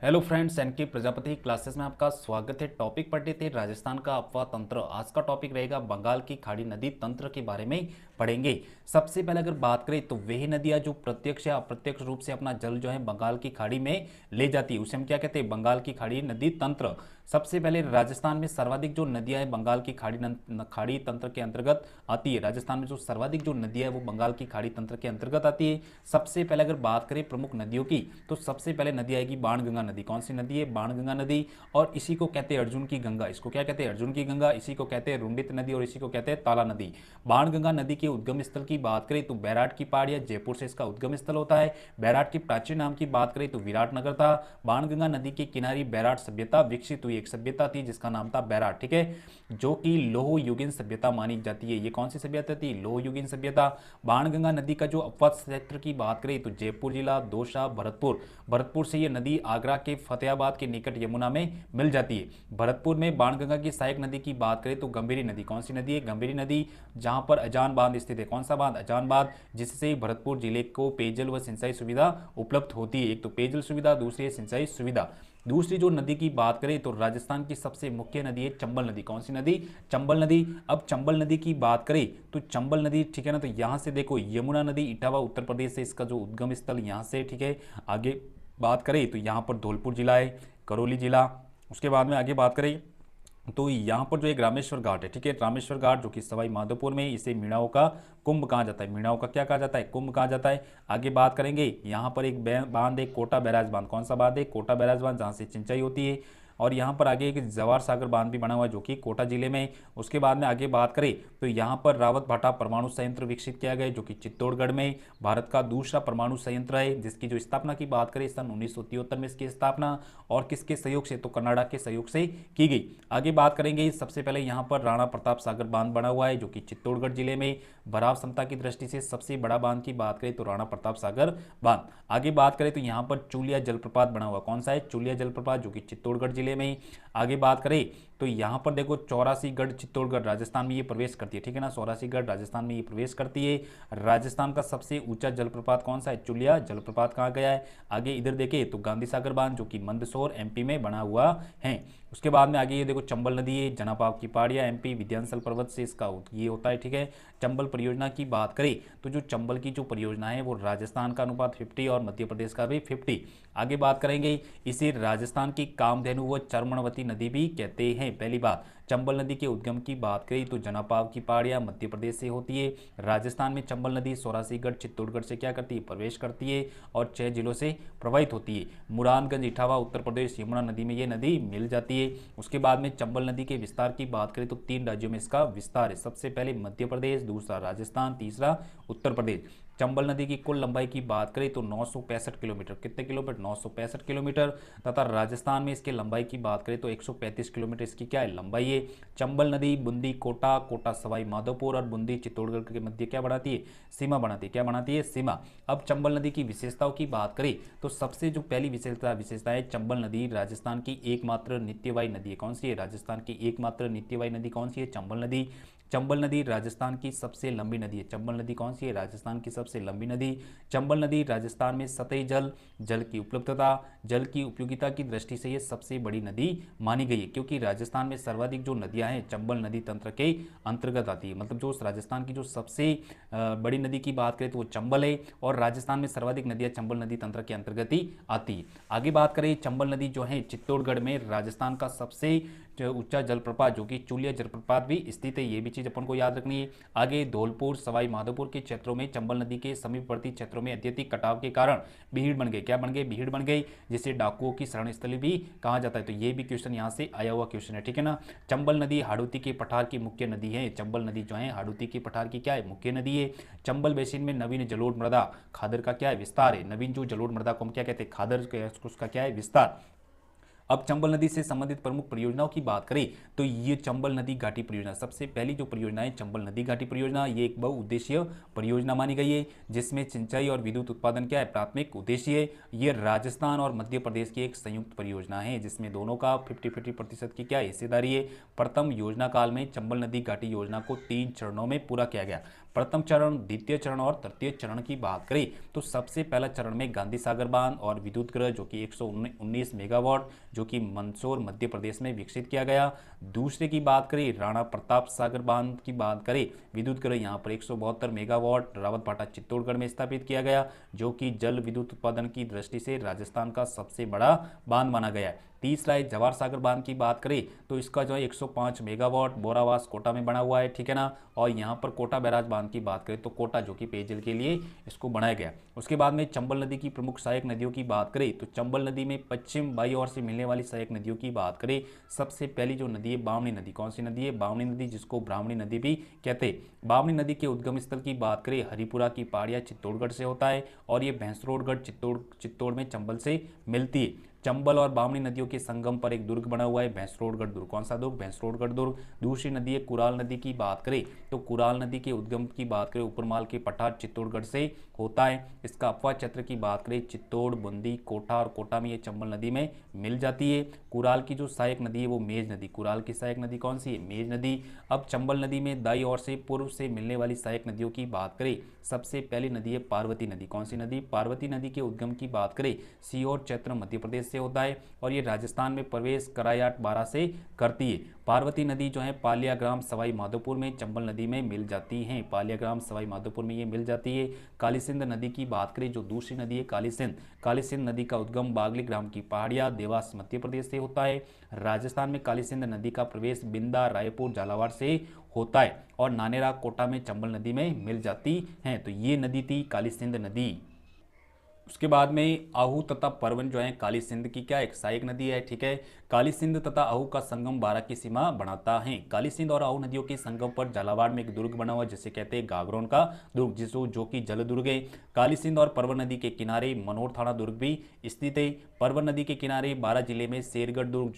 Hello friends, N K Prajapati classes में आपका स्वागत है। टॉपिक पढ़ते थे राजस्थान का अफवाह तंत्र। आज का टॉपिक रहेगा बंगाल की खाड़ी नदी तंत्र के बारे में पढ़ेंगे। सबसे पहले अगर बात करें तो वही नदियां जो प्रत्यक्ष या अप्रत्यक्ष रूप से अपना जल जो है बंगाल की खाड़ी में ले जाती है उसे हम क्या कहते हैं, बंगाल की खाड़ी नदी तंत्र। सबसे पहले राजस्थान में सर्वाधिक जो नदियां हैं बंगाल की खाड़ी तंत्र के अंतर्गत आती है। राजस्थान में जो सर्वाधिक जो नदियां है वो बंगाल की खाड़ी तंत्र के अंतर्गत आती है। सबसे पहले अगर बात करें प्रमुख नदियों की तो सबसे पहले नदी आएगी बाणगंगा नदी। कौन सी नदी है? बाणगंगा नदी। और इसी को कहते हैं अर्जुन की गंगा। इसको क्या कहते हैं? अर्जुन की गंगा। इसी को कहते हैं रुंडित नदी और इसी को कहते हैं ताला नदी। बाणगंगा नदी के उद्गम स्थल की बात करें तो बैराट की पहाड़ या जयपुर से इसका उद्गम स्थल होता है। बैराट के प्राचीन नाम की बात करें तो विराटनगर था। बाणगंगा नदी के किनारे बैराट सभ्यता विकसित हुई। एक सभ्यता थी जिसका नाम था बैराट, ठीक है, जो कि लोह युगीन सभ्यता मानी जाती है। ये कौन सी सभ्यता थी? लोह युगीन सभ्यता। बाणगंगा नदी का जो अपवाद क्षेत्र की बात करें तो जयपुर जिला, दौसा, भरतपुर। भरतपुर से ये नदी आगरा के फतेहाबाद के निकट यमुना में मिल जाती है। भरतपुर में बाणगंगा की सहायक नदी की बात करें तो गंभीरी नदी। कौन सी नदी है? गंभीरी नदी, जहां पर अजान बांध स्थित है। कौन सा बांध? अजान बांध, जिससे भरतपुर जिले को पेयजल व सिंचाई सुविधा उपलब्ध होती है। एक तो पेयजल सुविधा, दूसरी है सिंचाई सुविधा। दूसरी जो नदी की बात करें तो राजस्थान की सबसे मुख्य नदी है चंबल नदी। कौन सी नदी? चंबल नदी। अब चंबल नदी की बात करें तो चंबल नदी, ठीक है ना, तो यहां से देखो यमुना नदी इटावा उत्तर प्रदेश से इसका जो उद्गम स्थल यहां से, ठीक है। आगे बात करें तो यहां पर धौलपुर जिला है, करौली जिला। उसके बाद में आगे बात करें तो यहाँ पर जो एक रामेश्वर घाट है, ठीक है, रामेश्वर घाट जो कि सवाई माधोपुर में, इसे मीणाओं का कुंभ कहा जाता है। मीणाओं का क्या कहा जाता है? कुंभ कहा जाता है। आगे बात करेंगे यहाँ पर एक बांध है, कोटा बैराज बांध। कौन सा बांध है? कोटा बैराज बांध, जहाँ से सिंचाई होती है। और यहाँ पर आगे एक जवाहर सागर बांध भी बना हुआ है जो कि कोटा जिले में। उसके बाद में आगे बात करें तो यहाँ पर रावत भाटा परमाणु संयंत्र विकसित किया गया जो कि चित्तौड़गढ़ में भारत का दूसरा परमाणु संयंत्र है, जिसकी जो स्थापना की बात करें सन 1973 में इसकी स्थापना, और किसके सहयोग से? तो कनाडा के सहयोग से की गई। आगे बात करेंगे सबसे पहले यहाँ पर राणा प्रताप सागर बांध बना हुआ है जो कि चित्तौड़गढ़ जिले में। भराव क्षमता की दृष्टि से सबसे बड़ा बांध की बात करें तो राणा प्रताप सागर बांध। आगे बात करें तो यहाँ पर चूलिया जलप्रपात बना हुआ। कौन सा है? चूलिया जलप्रपात, जो कि चित्तौड़गढ़ जिले में। आगे बात करें तो यहाँ पर देखो चौरासीगढ़ चित्तौड़गढ़ राजस्थान में ये प्रवेश करती है, ठीक है ना, चौरासीगढ़ राजस्थान में ये प्रवेश करती है। राजस्थान का सबसे ऊंचा जलप्रपात कौन सा है? चूलिया जलप्रपात कहाँ गया है? आगे इधर देखे तो गांधी सागर बांध जो कि मंदसौर एमपी में बना हुआ है। उसके बाद में आगे ये देखो चंबल नदी है, जनापाव की पहाड़ियाँ एमपी विंध्याचल पर्वत से इसका ये होता है, ठीक है। चंबल परियोजना की बात करें तो जो चंबल की जो परियोजना है वो राजस्थान का अनुपात 50 और मध्य प्रदेश का भी 50। आगे बात करेंगे इसे राजस्थान की कामधेनु व चर्मणवती नदी भी कहते हैं। पहली बात, चंबल नदी के उद्गम की बात करें तो जनापाव की पहाड़ियां मध्य प्रदेश से होती है। राजस्थान में चंबल नदी चौरासीगढ़ चित्तौड़गढ़ से क्या करती है? प्रवेश करती है और 6 जिलों से प्रवाहित होती है। मुरादगंज इटावा उत्तर प्रदेश यमुना नदी में ये नदी मिल जाती है। उसके बाद में चंबल नदी के विस्तार की बात करें तो 3 राज्यों में इसका विस्तार है। सबसे पहले मध्य प्रदेश, दूसरा राजस्थान, तीसरा उत्तर प्रदेश। चंबल नदी की कुल लंबाई की बात करें तो 965 किलोमीटर। कितने किलोमीटर? 965 किलोमीटर। तथा राजस्थान में इसके लंबाई की बात करें तो 135 किलोमीटर इसकी क्या है? लंबाई है। चंबल नदी बूंदी कोटा, कोटा सवाई माधोपुर और बूंदी चित्तौड़गढ़ के मध्य क्या बनाती है? सीमा बनाती है। क्या बनाती है? सीमा। अब चंबल नदी की विशेषताओं की बात करें तो सबसे जो पहली विशेषता है, चंबल नदी राजस्थान की एकमात्र नित्यवाही नदी है। कौन सी है? राजस्थान की एकमात्र नित्यवाही नदी कौन सी है? चंबल नदी। चंबल नदी राजस्थान की सबसे लंबी नदी है। चंबल नदी कौन सी है? राजस्थान की सबसे लंबी नदी। चंबल नदी राजस्थान में सतही जल, जल की उपलब्धता, जल की उपयोगिता की दृष्टि से ये सबसे बड़ी नदी मानी गई है, क्योंकि राजस्थान में सर्वाधिक जो नदियां हैं चंबल नदी तंत्र के अंतर्गत आती है। मतलब जो राजस्थान की जो सबसे बड़ी नदी की बात करें तो वो चंबल है, और राजस्थान में सर्वाधिक नदियां चंबल नदी तंत्र के अंतर्गत ही आती है। आगे बात करें चंबल नदी जो है चित्तौड़गढ़ में राजस्थान का सबसे ऊंचा जलप्रपात जो कि चूलिया जलप्रपात भी स्थित है। ये भी चीज अपन को याद रखनी है। आगे धौलपुर सवाई माधोपुर के क्षेत्रों में चंबल नदी के समीपवर्ती क्षेत्रों में अत्यधिक कटाव के कारण भीड़ बन गई। क्या बन गई? भीड़ बन गई, जिसे डाकुओं की शरण स्थली भी कहा जाता है। तो ये भी क्वेश्चन यहाँ से आया हुआ क्वेश्चन है, ठीक है ना। चंबल नदी हाड़ौती के पठार की मुख्य नदी है। चंबल नदी जो है हाड़ौती के पठार की क्या है? मुख्य नदी है। चंबल बेसिन में नवीन जलोढ़ मृदा खादर का क्या है? विस्तार है। नवीन जो जलोढ़ मृदा को हम क्या कहते हैं? खादर, उसका क्या है? विस्तार। अब चंबल नदी से संबंधित प्रमुख परियोजनाओं की बात करें तो ये चंबल नदी घाटी परियोजना, सबसे पहली जो परियोजना है चंबल नदी घाटी परियोजना, ये एक बहुउद्देशीय परियोजना मानी गई है, जिसमें सिंचाई और विद्युत उत्पादन क्या है? प्राथमिक उद्देश्य है। ये राजस्थान और मध्य प्रदेश की एक संयुक्त परियोजना है, जिसमें दोनों का 50-50% की क्या हिस्सेदारी है। प्रथम योजना काल में चंबल नदी घाटी योजना को 3 चरणों में पूरा किया गया। प्रथम चरण, द्वितीय चरण और तृतीय चरण की बात करें तो सबसे पहला चरण में गांधी सागर बांध और विद्युत गृह जो कि 119 मेगावाट जो कि मंदसौर मध्य प्रदेश में विकसित किया गया। दूसरे की बात करें राणा प्रताप सागर बांध की बात करें, विद्युत गृह यहाँ पर 172 मेगावाट रावतभाटा चित्तौड़गढ़ में स्थापित किया गया जो कि जल विद्युत उत्पादन की दृष्टि से राजस्थान का सबसे बड़ा बांध माना गया है। तीसरा है जवाहर सागर बांध की बात करें तो इसका जो है 105 मेगावाट बोरावास कोटा में बना हुआ है, ठीक है ना। और यहाँ पर कोटा बैराज बांध की बात करें तो कोटा जो कि पेयजल के लिए इसको बनाया गया। उसके बाद में चंबल नदी की प्रमुख सहायक नदियों की बात करें तो चंबल नदी में पश्चिम बाई ओर से मिलने वाली सहायक नदियों की बात करें, सबसे पहली जो नदी है बावनी नदी। कौन सी नदी है? बावनी नदी, जिसको ब्राह्मणी नदी भी कहते हैं। बावनी नदी के उद्गम स्थल की बात करें हरिपुरा की पहाड़ियाँ चित्तौड़गढ़ से होता है और ये भैंसरोडगढ़ चित्तौड़ में चंबल से मिलती है। चंबल और बावनी नदियों के संगम पर एक दुर्ग बना हुआ है भैंसरोडगढ़ दुर्ग। कौन सा दुर्ग? भैंसरोडगढ़ दुर्ग। दूसरी नदी है कुराल नदी की बात करें तो कुराल नदी के उद्गम की बात करें उपरमाल के पठार चित्तौड़गढ़ से होता है। इसका अपवाह क्षेत्र की बात करें चित्तौड़, बूंदी, कोटा और कोटा में ये चंबल नदी में मिल जाती है। कुराल की जो सहायक नदी है वो मेज नदी। कुराल की सहायक नदी कौन सी है? मेज नदी। अब चंबल नदी में दाई ओर से पूर्व से मिलने वाली सहायक नदियों की बात करें, सबसे पहली नदी है पार्वती नदी। कौन सी नदी? पार्वती नदी के उद्गम की बात करें सीहोर क्षेत्र मध्य प्रदेश से होता है और ये राजस्थान में प्रवेश करायाट बारा से करती है। पार्वती नदी जो है पालियाग्राम सवाई माधोपुर में चंबल नदी में मिल जाती हैं। पालियाग्राम सवाई माधोपुर में ये मिल जाती है। कालीसिंध नदी की बात करें जो दूसरी नदी है कालीसिंध। कालीसिंध नदी का उद्गम बागली ग्राम की पहाड़ियाँ देवास मध्य प्रदेश से होता है। राजस्थान में कालीसिंध नदी का प्रवेश बिंदा, रायपुर, झालावाड़ से होता है और नानेरा, कोटा में चंबल नदी में मिल जाती हैं। तो ये नदी थी कालीसिंध नदी। उसके बाद में आहू तथा परवन जो है काली सिंध की क्या एक सहायक नदी है, ठीक है। काली सिंध तथा आहू का संगम बारा की सीमा बनाता है। काली सिंध और आहू नदियों के संगम पर झालावाड़ में एक दुर्ग बना हुआ जिसे कहते हैं गागरोन का दुर्ग, जो कि जल दुर्ग है। काली सिंध और परवन नदी के किनारे मनोर थाना दुर्ग भी स्थित है। परवन नदी के किनारे बारा जिले में शेरगढ़ दुर्ग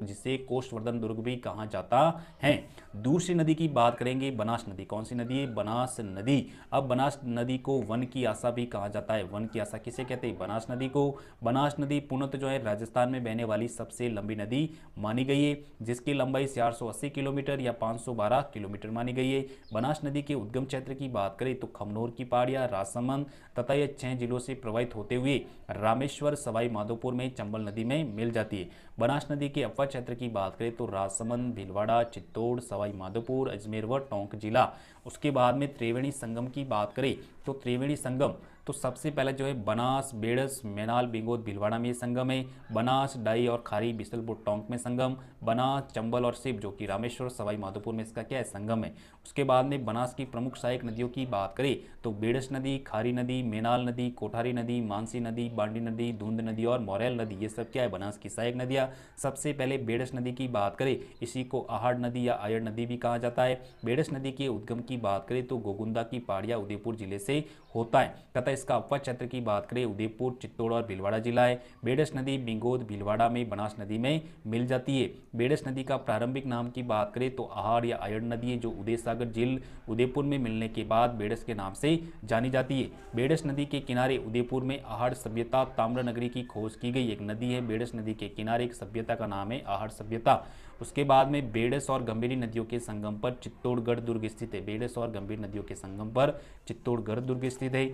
जिसे कोष्ठवर्धन दुर्ग भी कहा जाता है। दूसरी नदी की बात करेंगे बनास नदी। कौन सी नदी है? बनास नदी। अब बनास नदी को वन की आशा भी कहा जाता है। वन की आशा किसे कहते हैं? बनास नदी को। बनास नदी पूर्णतः जो है राजस्थान में बहने वाली सबसे लंबी नदी मानी गई है, जिसकी लंबाई 480 किलोमीटर या 512 किलोमीटर मानी गई है। बनास नदी के उद्गम क्षेत्र की बात करें तो खमनोर की पहाड़ियां, राजसमंद तथा यह 6 जिलों से प्रवाहित होते हुए रामेश्वर, सवाई माधोपुर में चंबल नदी में मिल जाती है। बनास नदी के अपवाह क्षेत्र की बात करें तो राजसमंद, भीलवाड़ा, चित्तौड़, सवाई माधोपुर, अजमेर व टोंक जिला। उसके बाद में त्रिवेणी संगम की बात करें तो त्रिवेणी संगम तो सबसे पहले जो है बनास, बेड़स, मैनाल, बिंगोद, भीलवाड़ा में संगम है। बनास, डाई और खारी, बिसलपुर, टोंक में संगम। बनास, चंबल और सिप जो कि रामेश्वर, सवाई माधोपुर में इसका क्या है? संगम है। उसके बाद में बनास की प्रमुख सहायक नदियों की बात करें तो बेड़स नदी, खारी नदी, मैनाल नदी, कोठारी नदी, मानसी नदी, बांडी नदी, धुंध नदी और मोरेल नदी, ये सब क्या है? बनास की सहायक नदियाँ। सबसे पहले बेड़स नदी की बात करें, इसी को आहड़ नदी या आयड़ नदी भी कहा जाता है। बेड़स नदी के उद्गम की बात करें तो गोगुंदा की पहाड़ियाँ उदयपुर जिले से होता है तथा इसका अपवाह क्षेत्र की बात करें उदयपुर, चित्तौड़ और भीलवाड़ा जिला है। बेड़स नदी बिंगोद, भीलवाड़ा में बनास नदी में मिल जाती है। बेड़स नदी का प्रारंभिक नाम की बात करें तो आहड़ या आयड़ नदी है, जो उदय सागर झील उदयपुर में मिलने के बाद बेड़स के नाम से जानी जाती है। बेड़स नदी के किनारे उदयपुर में आहड़ सभ्यता, ताम्र नगरी की खोज की गई। एक नदी है बेड़स नदी के किनारे, एक सभ्यता का नाम है आहड़ सभ्यता। उसके बाद में बेड़स और गंभीरी नदियों के संगम पर चित्तौड़गढ़ दुर्ग स्थित है। बेड़स और गंभीर नदियों के संगम पर चित्तौड़गढ़ दुर्ग स्थित है।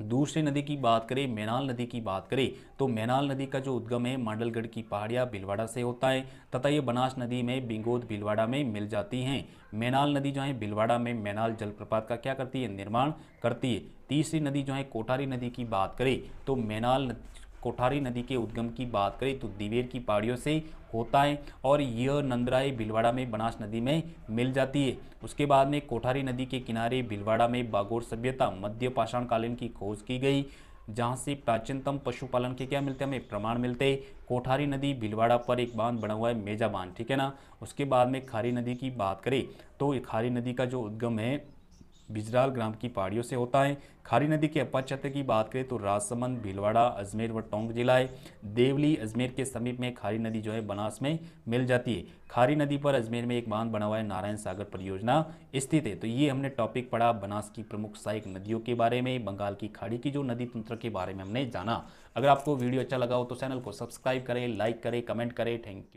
दूसरी नदी की बात करें, मैनाल नदी की बात करें तो मैनाल नदी का जो उद्गम है मांडलगढ़ की पहाड़ियाँ भीलवाड़ा से होता है तथा ये बनास नदी में बिंगोद, भीलवाड़ा में मिल जाती हैं। मैनाल नदी जो है भीलवाड़ा में मैनाल जलप्रपात का क्या करती है? निर्माण करती है। तीसरी नदी जो है कोठारी नदी की बात करें तो कोठारी नदी के उद्गम की बात करें तो दिवेर की पहाड़ियों से होता है और यह नंदराई भीलवाड़ा में बनास नदी में मिल जाती है। उसके बाद में कोठारी नदी के किनारे भीलवाड़ा में बागोर सभ्यता मध्य पाषाण कालीन की खोज की गई, जहाँ से प्राचीनतम पशुपालन के क्या मिलते हैं? हमें प्रमाण मिलते हैं। कोठारी नदी भीलवाड़ा पर एक बांध बना हुआ है मेजा बांध, ठीक है ना। उसके बाद में खारी नदी की बात करें तो खारी नदी का जो उद्गम है बिजराल ग्राम की पहाड़ियों से होता है। खारी नदी के अपवाह क्षेत्र की बात करें तो राजसमंद, भीलवाड़ा, अजमेर व टोंक जिला है। देवली, अजमेर के समीप में खारी नदी जो है बनास में मिल जाती है। खारी नदी पर अजमेर में एक बांध बना हुआ है, नारायण सागर परियोजना स्थित है। तो ये हमने टॉपिक पढ़ा बनास की प्रमुख सहायक नदियों के बारे में, बंगाल की खाड़ी की जो नदी तंत्र के बारे में हमने जाना। अगर आपको वीडियो अच्छा लगा हो तो चैनल को सब्सक्राइब करें, लाइक करें, कमेंट करें। Thank you.